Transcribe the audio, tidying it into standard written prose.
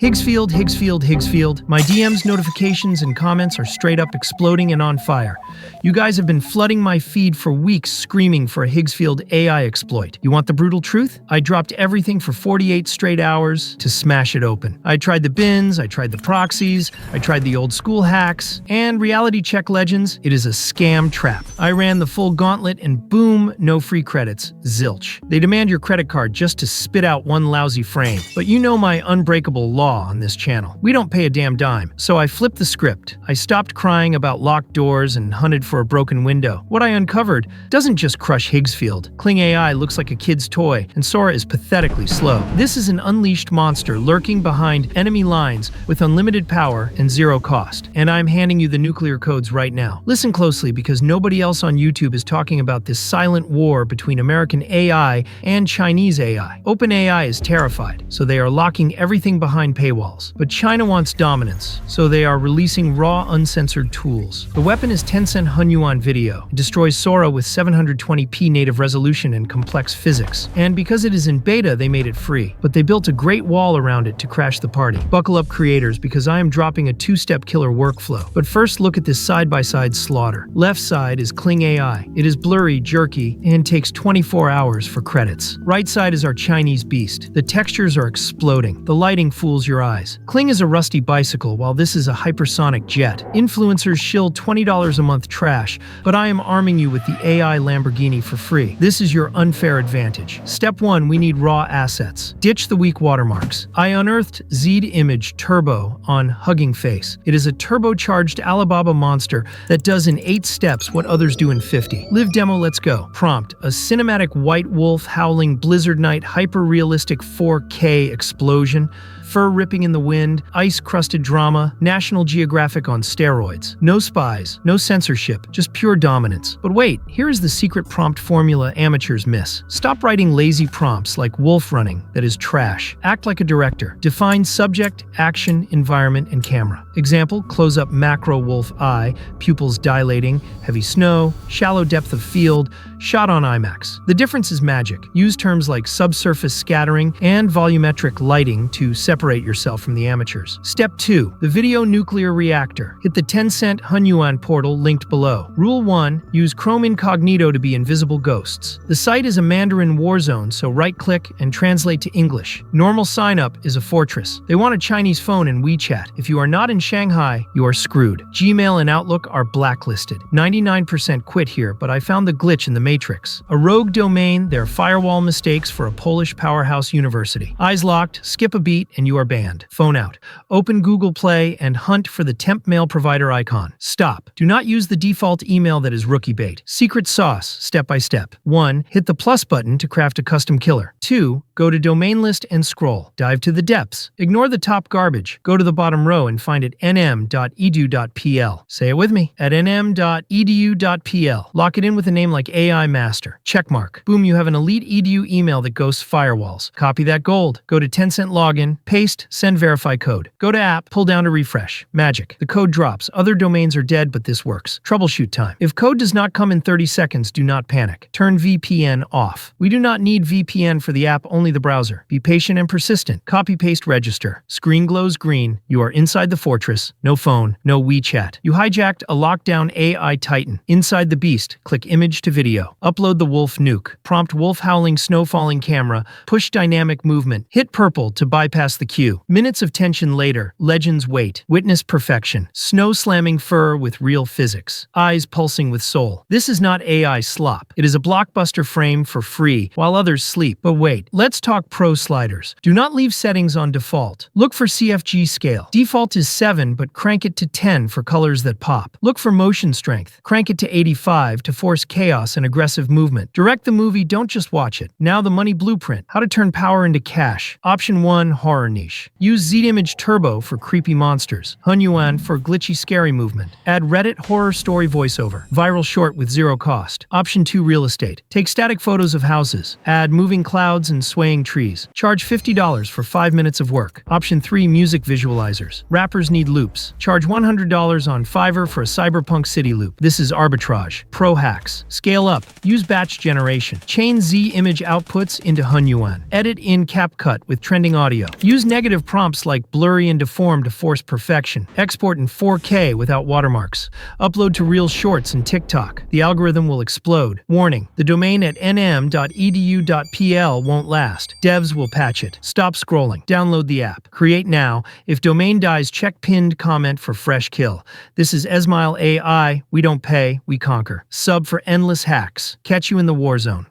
Higgsfield. My DMs, notifications, and comments are straight up exploding and on fire. You guys have been flooding my feed for weeks screaming for a Higgsfield AI exploit. You want the brutal truth? I dropped everything for 48 straight hours to smash it open. I tried the bins, I tried the proxies, I tried the old school hacks, and reality check legends, it is a scam trap. I ran the full gauntlet and boom, no free credits, zilch. They demand your credit card just to spit out one lousy frame. But you know my unbreakable law on this channel. We don't pay a damn dime. So I flipped the script. I stopped crying about locked doors and hunted for a broken window. What I uncovered doesn't just crush Higgsfield. Kling AI looks like a kid's toy, and Sora is pathetically slow. This is an unleashed monster lurking behind enemy lines with unlimited power and zero cost. And I'm handing you the nuclear codes right now. Listen closely because nobody else on YouTube is talking about this silent war between American AI and Chinese AI. OpenAI is terrified, so they are locking everything behind paywalls. But China wants dominance, so they are releasing raw, uncensored tools. The weapon is Tencent Hunyuan Video. It destroys Sora with 720p native resolution and complex physics. And because it is in beta, they made it free. But they built a great wall around it to crash the party. Buckle up, creators, because I am dropping a two-step killer workflow. But first, look at this side-by-side slaughter. Left side is Kling AI. It is blurry, jerky, and takes 24 hours for credits. Right side is our Chinese beast. The textures are exploding. The lighting fools your eyes. Kling is a rusty bicycle, while this is a hypersonic jet. Influencers shill $20 a month trash, but I am arming you with the AI Lamborghini for free. This is your unfair advantage. Step 1, we need raw assets. Ditch the weak watermarks. I unearthed Zed Image Turbo on Hugging Face. It is a turbocharged Alibaba monster that does in 8 steps what others do in 50. Live demo, let's go. Prompt, a cinematic white wolf howling blizzard night hyper-realistic 4K explosion. Fur ripping in the wind, ice-crusted drama, National Geographic on steroids. No spies, no censorship, just pure dominance. But wait, here is the secret prompt formula amateurs miss. Stop writing lazy prompts like wolf running that is trash. Act like a director. Define subject, action, environment, and camera. Example, close-up macro wolf eye, pupils dilating, heavy snow, shallow depth of field, shot on IMAX. The difference is magic. Use terms like subsurface scattering and volumetric lighting to separate yourself from the amateurs. Step 2. The video nuclear reactor. Hit the Tencent Hunyuan portal linked below. Rule 1. Use Chrome Incognito to be invisible ghosts. The site is a Mandarin war zone, so right-click and translate to English. Normal sign-up is a fortress. They want a Chinese phone and WeChat. If you are not in Shanghai, you are screwed. Gmail and Outlook are blacklisted. 99% quit here, but I found the glitch in the matrix. A rogue domain, their firewall mistakes for a Polish powerhouse university. Eyes locked, skip a beat, and you are banned. Phone out. Open Google Play and hunt for the temp mail provider icon. Stop. Do not use the default email that is rookie bait. Secret sauce, step by step. 1. Hit the plus button to craft a custom killer. 2. Go to domain list and scroll. Dive to the depths. Ignore the top garbage. Go to the bottom row and find it nm.edu.pl. Say it with me. At nm.edu.pl. Lock it in with a name like AI Master. Checkmark. Boom, you have an elite edu email that ghosts firewalls. Copy that gold. Go to Tencent login, paste, send verify code. Go to app, pull down to refresh. Magic. The code drops. Other domains are dead, but this works. Troubleshoot time. If code does not come in 30 seconds, do not panic. Turn VPN off. We do not need VPN for the app, only the browser. Be patient and persistent. Copy, paste, register. Screen glows green. You are inside the fortress. No phone, no WeChat. You hijacked a lockdown AI Titan. Inside the beast, click image to video. Upload the wolf nuke. Prompt wolf howling snow falling camera. Push dynamic movement. Hit purple to bypass the queue. Minutes of tension later, legends wait. Witness perfection. Snow slamming fur with real physics. Eyes pulsing with soul. This is not AI slop. It is a blockbuster frame for free while others sleep. But wait, let's talk pro sliders. Do not leave settings on default. Look for CFG scale. Default is 7, but crank it to 10 for colors that pop. Look for motion strength. Crank it to 85 to force chaos and aggressive movement. Direct the movie, don't just watch it. Now the money blueprint. How to turn power into cash. Option 1, horror niche. Use Zed Image Turbo for creepy monsters. Hunyuan for glitchy scary movement. Add Reddit horror story voiceover. Viral short with zero cost. Option 2, real estate. Take static photos of houses. Add moving clouds and swaying trees. Charge $50 for 5 minutes of work. Option 3, music visualizers. Rappers need loops. Charge $100 on Fiverr for a cyberpunk city loop. This is arbitrage. Pro hacks. Scale up. Use batch generation. Chain Z image outputs into Hunyuan. Edit in CapCut with trending audio. Use Use negative prompts like blurry and deformed to force perfection. Export in 4K without watermarks. Upload to Reel Shorts and TikTok. The algorithm will explode. Warning: the domain at nm.edu.pl won't last. Devs will patch it. Stop scrolling. Download the app. Create now. If domain dies, check pinned comment for fresh kill. This is Esmile AI. We don't pay, we conquer. Sub for endless hacks. Catch you in the war zone.